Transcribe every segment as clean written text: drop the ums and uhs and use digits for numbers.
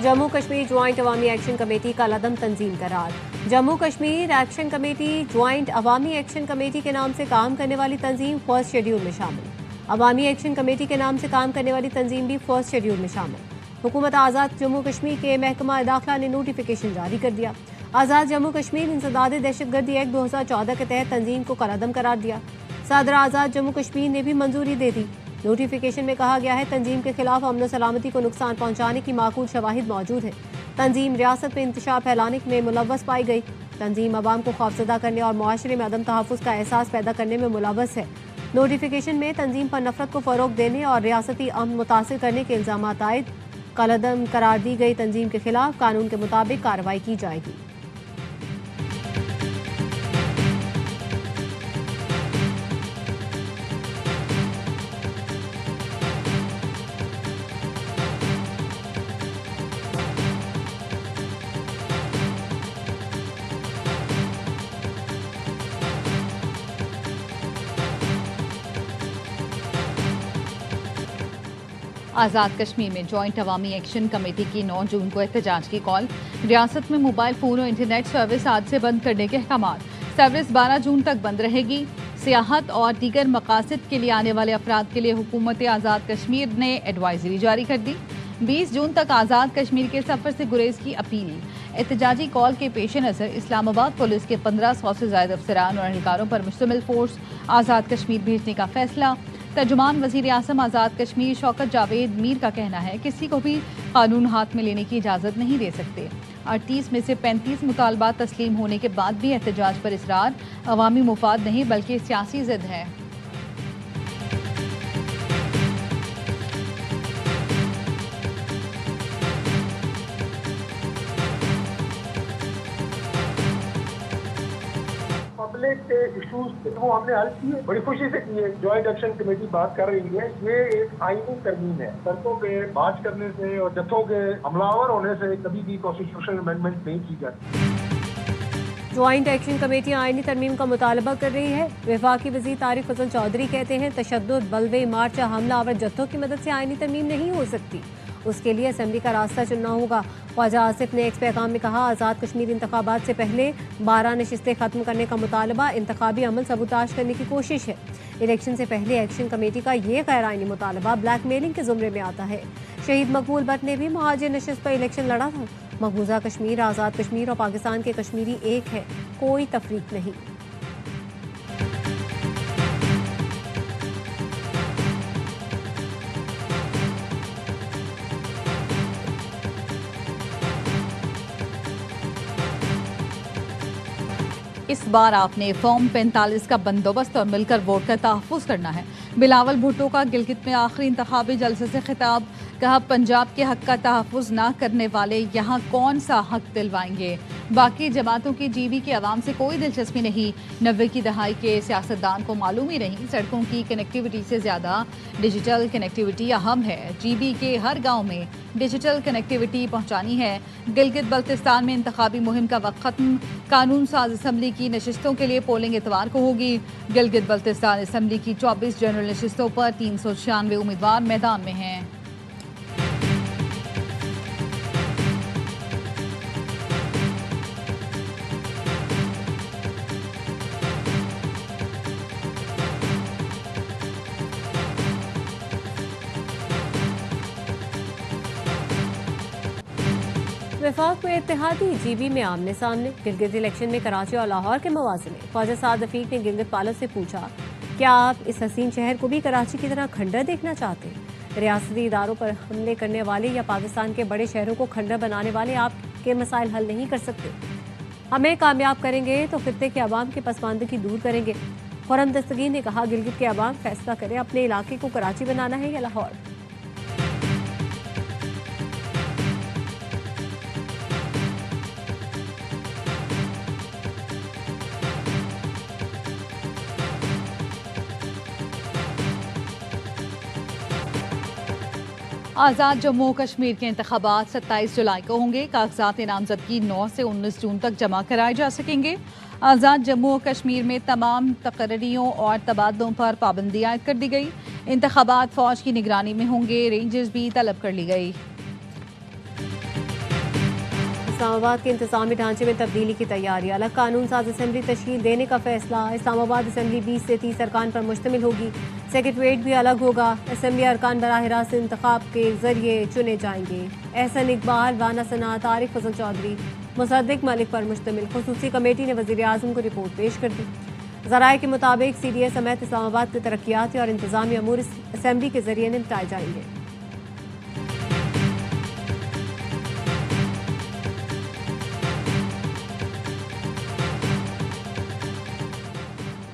Jammu Kashmir joint Awami action committee का लदम तंजीम करार। Jammu Kashmir action committee joint Awami action committee के नाम से काम करने वाली तंजीम फर्स्ट शेड्यूल में शामिल। अवामी एक्शन कमेटी के नाम से काम करने वाली तंजीम भी फर्स्ट शेड्यूल में शामिल। हुकूमत आज़ाद जम्मू कश्मीर के महकमा दाखिला ने नोटिफिकेशन जारी कर दिया। आज़ाद जम्मू कश्मीर इंसदाद दहशतगर्दी एक्ट 2014 के तहत तंजीम को कलअदम करार दिया। सदर आज़ाद जम्मू कश्मीर ने भी मंजूरी दे दी। नोटिफिकेशन में कहा गया है तंजीम के खिलाफ अमन सलामती को नुकसान पहुंचाने की माकूल शवाहिद मौजूद है। तंजीम रियासत में इंतशार फैलाने में मुलव्वस पाई गई। तंजीम अवाम को खौफजदा करने और मुआशरे में अदम तहफ़्फ़ुज़ का एहसास पैदा करने में मुलव्वस है। नोटिफिकेशन में तंजीम पर नफरत को फ़रोग देने और रियासती अमन मुतासिर करने के इल्ज़ाम आयद। कलअदम करार दी गई तंजीम के खिलाफ कानून के मुताबिक कार्रवाई की जाएगी। आज़ाद कश्मीर में जॉइंट अवामी एक्शन कमेटी की 9 जून को एहतजाज की कॉल। रियासत में मोबाइल फ़ोन और इंटरनेट सर्विस आज से बंद करने के अहकाम। सर्विस 12 जून तक बंद रहेगी। सियाहत और दीगर मकासद के लिए आने वाले अफराद के लिए हुकूमत आज़ाद कश्मीर ने एडवाइजरी जारी कर दी। 20 जून तक आज़ाद कश्मीर के सफ़र से गुरेज की अपील। एहतजाजी कॉल के पेश नज़र इस्लामाबाद पुलिस के 1500 से ज़ायद अफसरान और एहलकारों पर मुश्तमिल फोर्स आज़ाद कश्मीर भेजने का फैसला। तर्जुमान वज़ीर आज़म आज़ाद कश्मीर शौकत जावेद मीर का कहना है किसी को भी कानून हाथ में लेने की इजाज़त नहीं दे सकते। 38 में से 35 मुतालबात तस्लीम होने के बाद भी एहतजाज पर इसरार। अवामी मुफाद नहीं बल्कि सियासी ज़िद है। पब्लिक के इशूज थे वो हमने हल किए, बड़ी खुशी से किए। ज्वाइंट एक्शन कमेटी बात कर रही है, ये एक आईनी तरमीम है। सड़कों पे मार्च करने से और जत्थों के हमलावर होने से कभी भी कॉन्स्टिट्यूशनल अमेंडमेंट नहीं की जाती। ज्वाइंट एक्शन कमेटी आईनी तरमीम का मुतालबा कर रही है। वफाकी वज़ीर तारिक फजल चौधरी कहते हैं तशद्दुद, बलवे, मार्च, हमलावर जत्थों की मदद से आईनी तरमीम नहीं हो सकती। उसके लिए असम्बली का रास्ता चुनना होगा। ख्वाजा आसिफ ने एक पैगाम में कहा आज़ाद कश्मीर इंतखाबात से पहले 12 नशिस्तें खत्म करने का मुतालबा इंतखाबी अमल सबूताज करने की कोशिश है। इलेक्शन से पहले एक्शन कमेटी का ये गैर आइनी मुतालबा ब्लैकमेलिंग के जुमरे में आता है। शहीद मकबूल भट्ट ने भी महाजिर नशिस्त पर इलेक्शन लड़ा था। मकबूजा कश्मीर, आज़ाद कश्मीर और पाकिस्तान के कश्मीरी एक है, कोई तफरीक नहीं। इस बार आपने फॉर्म 45 का बंदोबस्त और मिलकर वोट का तहफ़्फ़ुज़ करना है। बिलावल भुट्टो का गिलगित में आखिरी इंतखाबी जलसे से खिताब। कहा पंजाब के हक का तहफ़्फ़ुज़ ना करने वाले यहाँ कौन सा हक दिलवाएंगे। बाकी जमातों की जीबी की आवाम से कोई दिलचस्पी नहीं। 90 की दहाई के सियासतदान को मालूम ही नहीं सड़कों की कनेक्टिविटी से ज़्यादा डिजिटल कनेक्टिविटी अहम है। जीबी के हर गाँव में डिजिटल कनेक्टिविटी पहुँचानी है। गिलगित बल्तिस्तान में इंतखाबी मुहिम का वक्त ख़त्म। कानून साज असम्बली की नशिस्तों के लिए पोलिंग इतवार को होगी। गिलगित बल्तिस्तान असम्बली की 24 जनरल नशिस्तों पर 396 उम्मीदवार मैदान में हैं। वफाक में इत्तेहादी जीबी में आमने सामने। गिलगित इलेक्शन में कराची और लाहौर के मवाज़े में ख्वाजा साद रफीक ने गिलगित पालक से पूछा क्या आप इस हसीन शहर को भी कराची की तरह खंडर देखना चाहते हैं। रियासती इदारों पर हमले करने वाले या पाकिस्तान के बड़े शहरों को खंडर बनाने वाले आपके मसाइल हल नहीं कर सकते। हमें कामयाब करेंगे तो खित्ते के अवाम की पसमानदगी दूर करेंगे। खुर्रम दस्तगीर ने कहा गिलगित के अवाम फैसला करें अपने इलाके को कराची बनाना है या लाहौर। आज़ाद जम्मू कश्मीर के इंतखाबात 27 जुलाई को होंगे। कागजात नामजदगी 9 से 19 जून तक जमा कराए जा सकेंगे। आज़ाद जम्मू और कश्मीर में तमाम तकर्रियों और तबादलों पर पाबंदी आयद कर दी गई। इंतखाबात फौज की निगरानी में होंगे, रेंजर्स भी तलब कर ली गई। इस्लामाबाद के इंतजामी ढांचे में तब्दीली की तैयारी, अलग कानून साज असेंबली तश्कील देने का फैसला। इस्लामाबाद असेंबली 20 से 30 अरकान पर मुश्तमिल होगी। सेक्रेटरीट भी अलग होगा। असेंबली अरकान बराह रास्त इंतखाब के जरिए चुने जाएंगे। एहसन इकबाल, राना सनात, आरिफ फजल चौधरी, मुसद्दिक मलिक पर मुश्तमिल खुसूसी कमेटी ने वज़ीर आज़म को रिपोर्ट पेश कर दी। ज़राए के मुताबिक CDA समेत इस्लामाबाद के तरक्याती और इंतजामी अमूर असेंबली के जरिए निपटाए जाएंगे।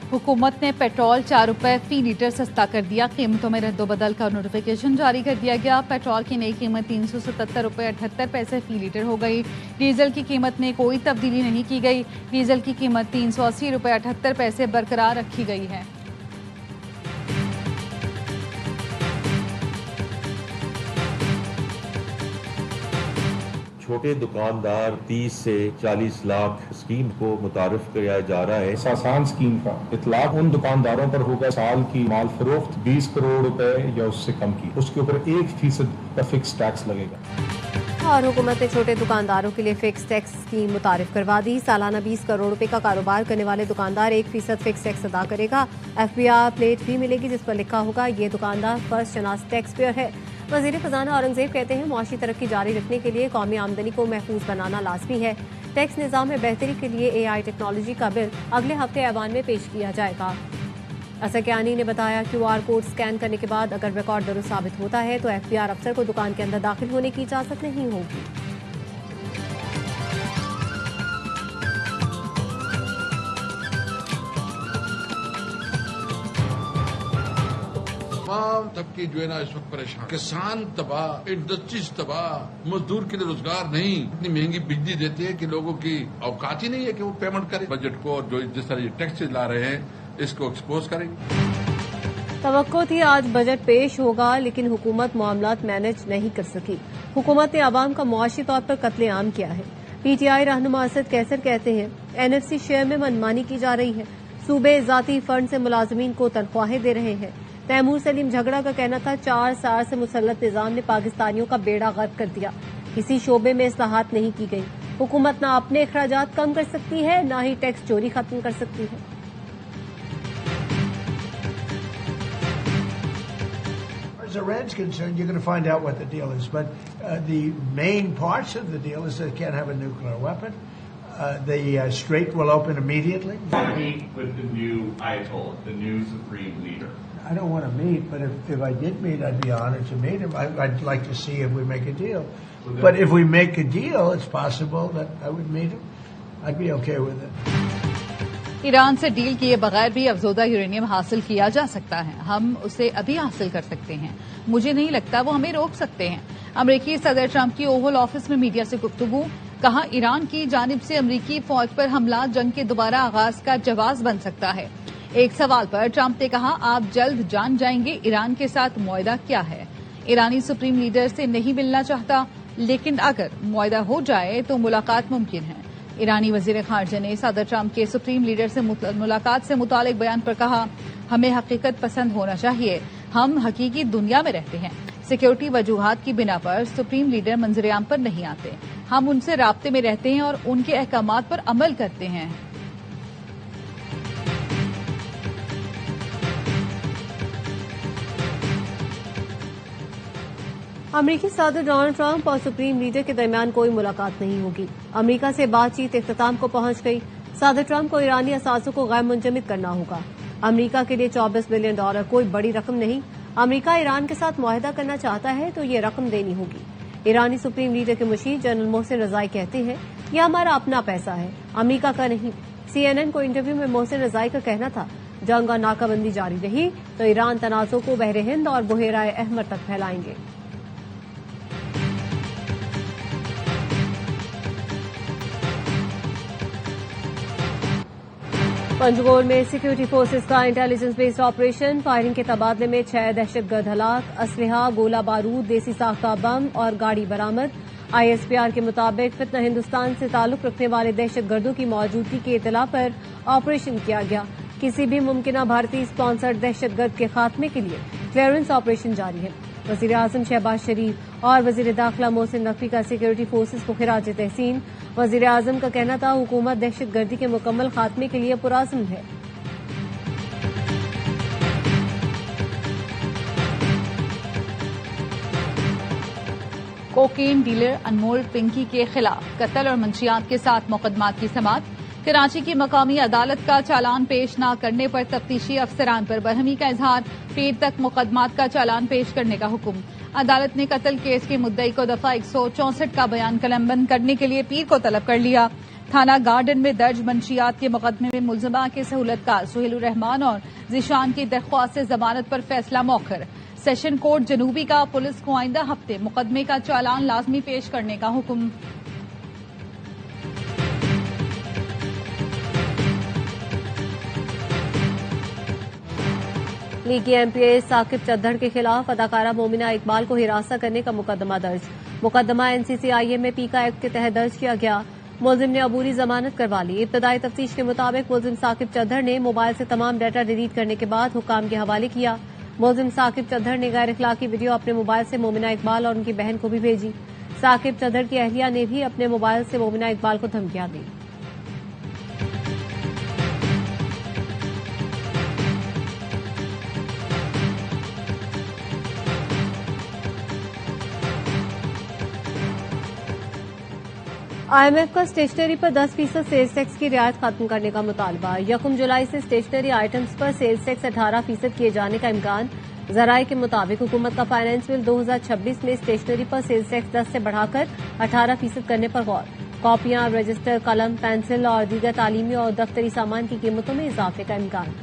हुकूमत ने पेट्रोल 4 रुपये फी लीटर सस्ता कर दिया। कीमतों में रद्दोबदल का नोटिफिकेशन जारी कर दिया गया। पेट्रोल की नई कीमत 377 रुपये 78 पैसे फी लीटर हो गई। डीजल की कीमत में कोई तब्दीली नहीं की गई। डीजल की कीमत 380 रुपये 78 पैसे बरकरार रखी गई है। छोटे दुकानदार 30 से 40 लाख स्कीम को मुतारिफ किया जा रहा है। इस आसान स्कीम का इतलाक उन दुकानदारों पर होगा साल की माल फरोख्त 20 करोड़ रुपए या उससे कम की, उसके ऊपर 1% का फिक्स टैक्स लगेगा। और हुकूमत ने छोटे दुकानदारों के लिए फिक्स टैक्स स्कीम मुतारिफ करवा दी। सालाना 20 करोड़ रुपए का कारोबार करने वाले दुकानदार 1% फिक्स टैक्स अदा करेगा। FBR प्लेट भी मिलेगी जिस पर लिखा होगा ये दुकानदार फर्स्ट शनास टैक्स पेयर है। वज़ीर ख़जाना औरंगज़ेब कहते हैं मुआशी तरक्की जारी रखने के लिए कौमी आमदनी को महफूज बनाना लाजमी है। टैक्स निज़ाम में बेहतरी के लिए AI टेक्नोलॉजी का बिल अगले हफ्ते ऐवान में पेश किया जाएगा। असकियानी ने बताया QR कोड स्कैन करने के बाद अगर रिकॉर्ड दुरुस्त साबित होता है तो FBR अफसर को दुकान के अंदर दाखिल होने की इजाज़त नहीं होगी। तमाम तबके जो है ना इस वक्त परेशान, किसान तबाह, इंडस्ट्रीज तबाह, मजदूर के लिए रोजगार नहीं, इतनी महंगी बिजली देते हैं कि लोगों की औकात ही नहीं है कि वो पेमेंट करें। बजट को और जो जिस तरह ये टैक्सेस ला रहे हैं इसको एक्सपोज करेंगे। तवक्को थी आज बजट पेश होगा लेकिन हुकूमत मामलात मैनेज नहीं कर सकी। हुकूमत ने आवाम का मुआशी तौर पर कत्लेआम किया है। PTI रहनुमा असद कैसर कहते हैं NFC शेयर में मनमानी की जा रही है। सूबे जाती फंड से मुलाजमीन को तनख्वाहें दे रहे हैं। तैमूर सलीम झगड़ा का कहना था 4 साल से मुसल्लत निजाम ने पाकिस्तानियों का बेड़ा गर्क कर दिया। किसी शोबे में इस्लाहात नहीं की गई। हुकूमत न अपने अखराजात कम कर सकती है न ही टैक्स चोरी खत्म कर सकती है। As Iran's concerned, you're going to find out what the deal is. But the main parts of the deal is that it can't have a nuclear weapon. The strait will open immediately. Meet with the new Ayatollah, the new supreme leader. I don't want to meet, but if I did meet, I'd be honored to meet him. I'd like to see if we make a deal. But if we make a deal, it's possible that I would meet him. I'd be okay with it. Iran से deal किए बगैर भी अफजोदा uranium हासिल किया जा सकता है। हम उसे अभी हासिल कर सकते हैं। मुझे नहीं लगता वो हमें रोक सकते हैं। अमरीकी सदर ट्रंप की ओवल ऑफिस में मीडिया से गुफ्तगू, कहा ईरान की जानिब से अमरीकी फौज पर हमला जंग के दोबारा आगाज का जवाब बन सकता है। एक सवाल पर ट्रंप ने कहा आप जल्द जान जाएंगे ईरान के साथ मुआहदा क्या है। ईरानी सुप्रीम लीडर से नहीं मिलना चाहता, लेकिन अगर मुआहदा हो जाए तो मुलाकात मुमकिन है। ईरानी वजीर खारजा ने सदर ट्रंप के सुप्रीम लीडर से मुलाकात से मुतालिक बयान पर कहा हमें हकीकत पसंद होना चाहिए। हम हकीकी दुनिया में रहते हैं। सिक्योरिटी वजूहात की बिना पर सुप्रीम लीडर मंजरेआम पर नहीं आते। हम उनसे राब्ते में रहते हैं और उनके अहकामात पर अमल करते हैं। अमरीकी सदर डोनाल्ड ट्रंप और सुप्रीम लीडर के दरमियान कोई मुलाकात नहीं होगी। अमरीका से बातचीत इख्तिताम को पहुंच गई। सदर ट्रंप को ईरानी असासों को गैर मुंजमद करना होगा। अमरीका के लिए $24 बिलियन कोई बड़ी रकम नहीं। अमरीका ईरान के साथ मुआहदा करना चाहता है तो ये रकम देनी होगी। ईरानी सुप्रीम लीडर के मुशीर जनरल मोहसिन रजाई कहते हैं यह हमारा अपना पैसा है, अमरीका का नहीं। CNN को इंटरव्यू में मोहसिन रजाई का कहना था जंग और नाकाबंदी जारी रही तो ईरान तनाज़ों को बहरे हिंद और बुहेराए अहमर तक फैलाएंगे। पंजगोल में सिक्योरिटी फोर्सेस का इंटेलिजेंस बेस्ड ऑपरेशन, फायरिंग के तबादले में 6 दहशतगर्द हलाक, असलहा, गोला बारूद, देसी साख्ता बम और गाड़ी बरामद। ISPR के मुताबिक फितना हिंदुस्तान से ताल्लुक रखने वाले दहशतगर्दों की मौजूदगी की इतला पर ऑपरेशन किया गया। किसी भी मुमकिन भारतीय स्पॉन्सर्ड दहशतगर्द के खात्मे के लिए क्लियरेंस ऑपरेशन जारी है। वजीर आजम शहबाज शरीफ और वजीर दाखिला मोहसिन नकवी का सिक्योरिटी फोर्सेज को खिराज तहसीन। वजीर आजम का कहना था हुकूमत दहशतगर्दी के मुकम्मल खात्मे के लिए पुरअज़्म है। कोकेन डीलर अनमोल पिंकी के खिलाफ कत्ल और मंशियात के साथ मुकदमात की समाअत। कराची की मकामी अदालत का चालान पेश न करने पर तफ्तीशी अफसरान पर बरहमी का इजहार। पीर तक मुकदमात का चालान पेश करने का हुक्म। अदालत ने कत्ल केस के मुद्दई को दफा 164 का बयान कलमबंद करने के लिए पीर को तलब कर लिया। थाना गार्डन में दर्ज मंशियात के मुकदमे में मुलजमा के सहूलतकार सुहेलुर रहमान और जीशान की दरख्वास्त से जमानत पर फैसला मौखर। सेशन कोर्ट जनूबी का पुलिस को आइंदा हफ्ते मुकदमे का चालान लाजमी पेश करने का हुक्म। लीगी MPA साकिब चद्दड़ के खिलाफ अदाकारा मोमिना इकबाल को हिरासत करने का मुकदमा दर्ज। मुकदमा NCCIA में पीका एक्ट के तहत दर्ज किया गया। मुलजिम ने अबूरी जमानत करवा ली। इब्तदाई तफ्तीश के मुताबिक मुलजिम साकिब चद्दड़ ने मोबाइल से तमाम डाटा डिलीट करने के बाद हुक्काम के हवाले किया। मुलजिम साकिब चद्दड़ ने गैर इखलाकी वीडियो अपने मोबाइल से मोमिना इकबाल और उनकी बहन को भी भेजी। साकिब चद्दड़ की अहलिया ने भी अपने मोबाइल से मोमिना इकबाल को धमकियां दी। IMF का स्टेशनरी पर 10% सेल्स टैक्स की रियायत खत्म करने का मुतालबा। 1 जुलाई से स्टेशनरी आइटम्स पर सेल्स टैक्स 18% किए जाने का इम्कान। जराये के मुताबिक हुकूमत का फाइनेंस बिल 2026 में स्टेशनरी पर सेल्स टैक्स 10 से बढ़ाकर 18% करने पर गौर। कॉपियां, रजिस्टर, कलम, पेंसिल और दीगर तालीमी और दफ्तरी सामान की कीमतों में इजाफे का इम्कान।